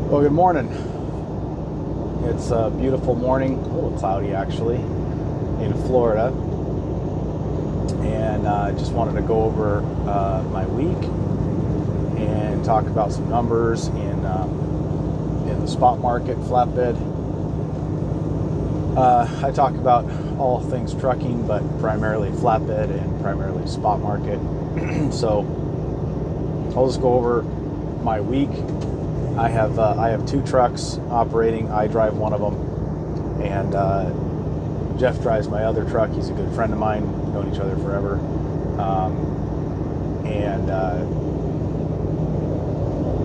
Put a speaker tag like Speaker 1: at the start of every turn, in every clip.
Speaker 1: Well, good morning. It's a beautiful morning, a little cloudy actually, in Florida. And I just wanted to go over my week and talk about some numbers in the spot market, flatbed. I talk about all things trucking, but primarily flatbed and primarily spot market. So I'll just go over my week. I have two trucks operating. I drive one of them, and Jeff drives my other truck. He's a good friend of mine. We've known each other forever.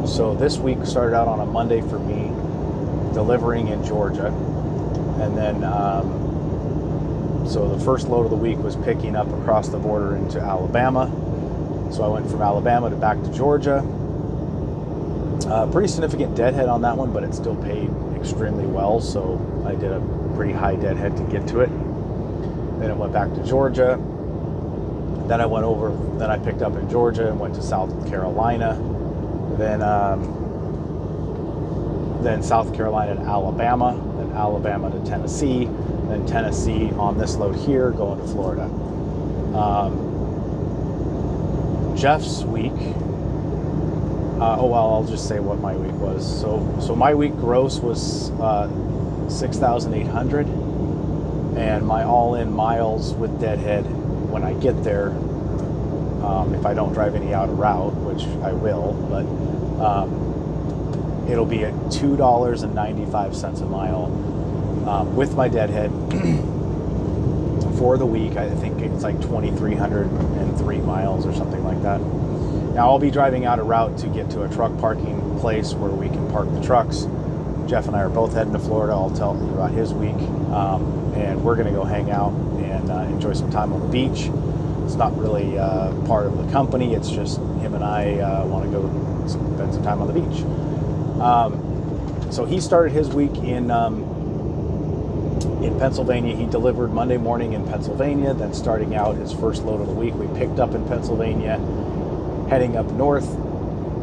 Speaker 1: So this week started out on a Monday for me, delivering in Georgia, and then so the first load of the week was picking up across the border into Alabama. So I went from Alabama back to Georgia. Pretty significant deadhead on that one, but it still paid extremely well, so I did a pretty high deadhead to get to it. Then it went back to Georgia. Then I picked up in Georgia and went to South Carolina. Then South Carolina to Alabama, then Alabama to Tennessee, then Tennessee on this load here going to Florida. Jeff's week, I'll just say what my week was. So my week gross was 6,800, and my all-in miles with deadhead when I get there, if I don't drive any out of route, which I will, but it'll be at $2.95 a mile with my deadhead for the week. I think it's like 2,303 miles or something like that. Now I'll be driving out of route to get to a truck parking place where we can park the trucks. Jeff and I are both heading to Florida. I'll tell you about his week, and we're going to go hang out and enjoy some time on the beach. It's not really part of the company. It's just him and I want to go spend some time on the beach. So he started his week in Pennsylvania. He delivered Monday morning in Pennsylvania, then starting out his first load of the week, we picked up in Pennsylvania, heading up north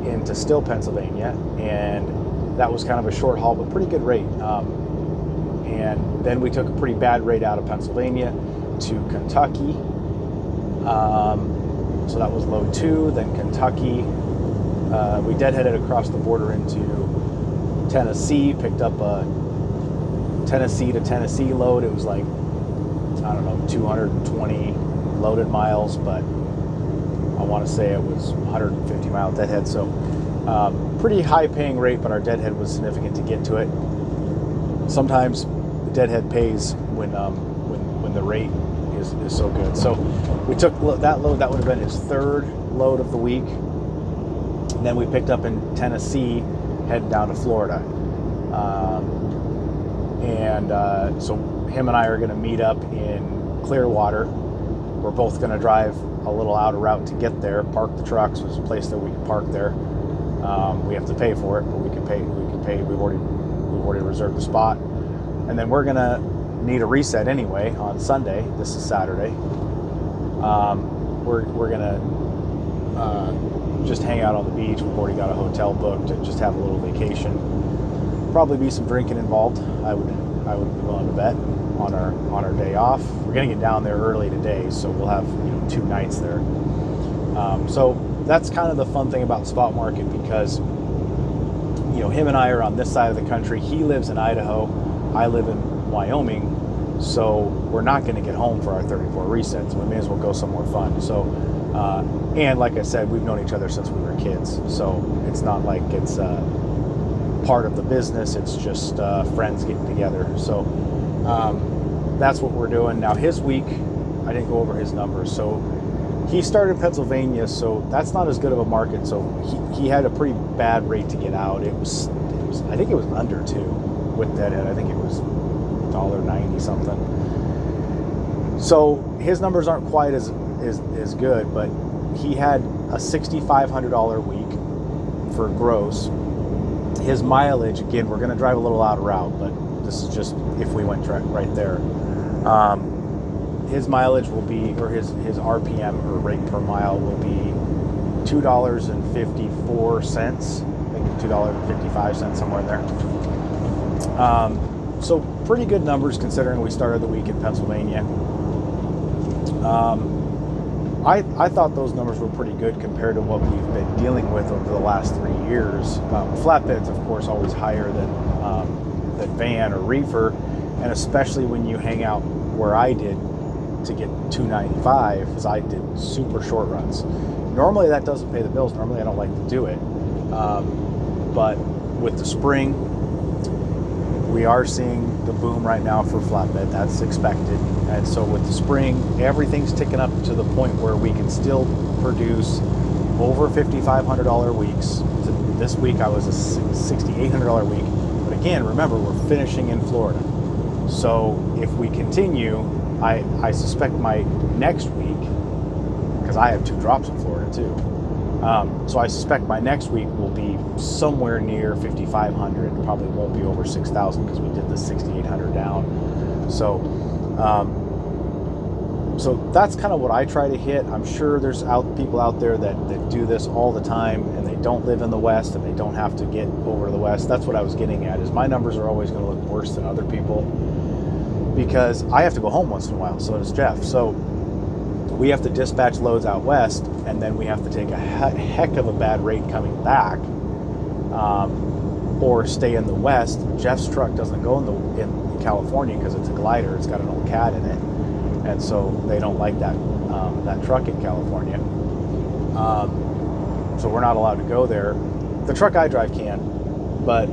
Speaker 1: into Still, Pennsylvania, and that was kind of a short haul, but pretty good rate. And then we took a pretty bad rate out of Pennsylvania to Kentucky. So that was load 2, then Kentucky. We deadheaded across the border into Tennessee, picked up a Tennessee to Tennessee load. It was like, 220 loaded miles, but I want to say it was 150 mile deadhead. So pretty high paying rate, but our deadhead was significant to get to it. Sometimes the deadhead pays when the rate is so good. So we took that load. That would have been his third load of the week. And then we picked up in Tennessee, heading down to Florida. So him and I are going to meet up in Clearwater. We're both going to drive a little out of route to get there, park the trucks. There's a place that we can park there. We have to pay for it, but we can pay. We've already reserved the spot. And then we're going to need a reset anyway on Sunday. This is Saturday. We're going to just hang out on the beach. We've already got a hotel booked and just have a little vacation. Probably be some drinking involved. I would be willing to bet on our day off. We're gonna get down there early today, so we'll have 2 nights there. So that's kind of the fun thing about the spot market, because him and I are on this side of the country. He lives in Idaho. I live in Wyoming. So we're not going to get home for our 34 resets. We may as well go somewhere fun. So, and like I said, we've known each other since we were kids. So it's not like it's part of the business. It's just friends getting together. So that's what we're doing. Now his week, I didn't go over his numbers. So he started in Pennsylvania, so that's not as good of a market. So he had a pretty bad rate to get out. It was I think it was under 2 with deadhead. I think it was $1.90 something. So his numbers aren't quite as good, but he had a $6,500 week for gross. His mileage, again, we're going to drive a little out of route, but this is just if we went right there. His mileage will be, or his RPM or rate per mile will be $2.54. I think $2.55, somewhere in there. So pretty good numbers considering we started the week in Pennsylvania. I thought those numbers were pretty good compared to what we've been dealing with over the last 3 years. Flatbed's, of course, always higher than van or reefer, and especially when you hang out where I did to get $2.95, because I did super short runs. Normally that doesn't pay the bills. Normally I don't like to do it, but with the spring, we are seeing the boom right now for flatbed. That's expected. And so with the spring, everything's ticking up to the point where we can still produce over $5,500 weeks. This week I was a $6,800 week. But again, remember, we're finishing in Florida. So if we continue, I suspect my next week, because I have 2 drops in Florida too, so I suspect my next week will be somewhere near 5,500. Probably won't be over 6,000 because we did the 6,800 down. So that's kind of what I try to hit. I'm sure there's people out there that do this all the time, and they don't live in the West, and they don't have to get over to the West. That's what I was getting at, is my numbers are always going to look worse than other people because I have to go home once in a while. So does Jeff. So we have to dispatch loads out west, and then we have to take a heck of a bad rate coming back, or stay in the West. Jeff's truck doesn't go in California because it's a glider. It's got an old cat in it, and so they don't like that truck in California. So we're not allowed to go there. The truck I drive can, but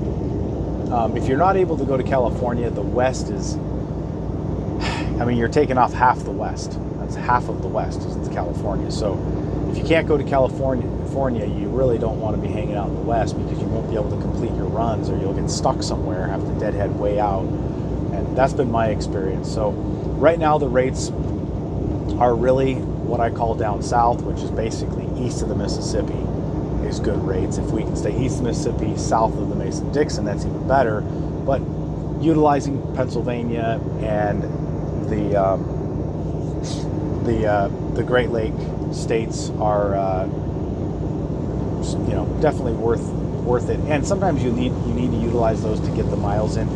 Speaker 1: if you're not able to go to California, the West is, you're taking off half the West. Half of the West is California. So if you can't go to California, you really don't want to be hanging out in the West, because you won't be able to complete your runs, or you'll get stuck somewhere, have to deadhead way out. And that's been my experience. So right now the rates are really what I call down south, which is basically east of the Mississippi, is good rates. If we can stay east of the Mississippi, south of the Mason-Dixon, that's even better. But utilizing Pennsylvania and the Great Lake states are definitely worth it, and sometimes you need to utilize those to get the miles in.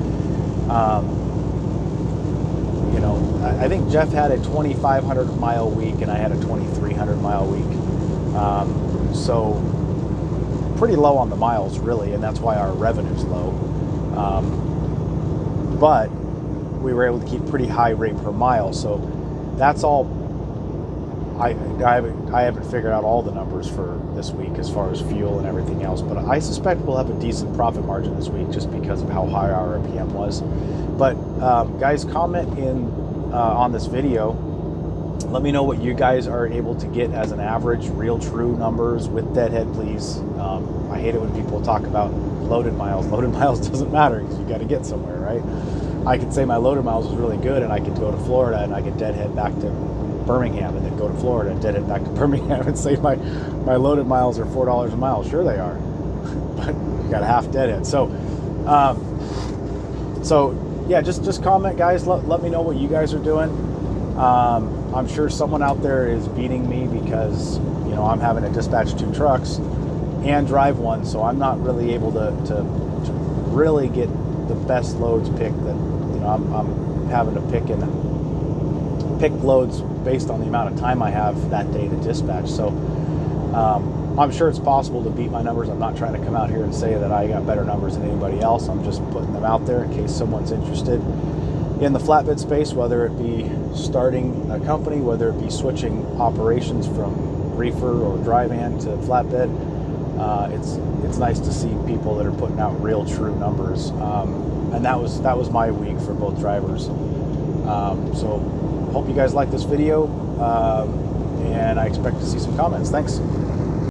Speaker 1: I think Jeff had a 2,500 mile week, and I had a 2,300 mile week, so pretty low on the miles really, and that's why our revenue's low, but we were able to keep pretty high rate per mile. So that's all. I haven't figured out all the numbers for this week as far as fuel and everything else, but I suspect we'll have a decent profit margin this week just because of how high our RPM was. But guys, comment on this video. Let me know what you guys are able to get as an average, real true numbers with deadhead, please. I hate it when people talk about loaded miles. Loaded miles doesn't matter because you got to get somewhere, right? I could say my loaded miles was really good, and I could go to Florida and I could deadhead back to Birmingham, and then go to Florida and deadhead back to Birmingham and say my loaded miles are $4 a mile. Sure they are, but you got a half deadhead. So yeah, just comment, guys. Let me know what you guys are doing. I'm sure someone out there is beating me because I'm having to dispatch 2 trucks and drive one, so I'm not really able to really get the best loads picked. That I'm having to pick loads based on the amount of time I have that day to dispatch. So I'm sure it's possible to beat my numbers. I'm not trying to come out here and say that I got better numbers than anybody else. I'm just putting them out there in case someone's interested in the flatbed space, whether it be starting a company, whether it be switching operations from reefer or dry van to flatbed. It's nice to see people that are putting out real true numbers, and that was my week for both drivers. So hope you guys like this video, and I expect to see some comments. Thanks.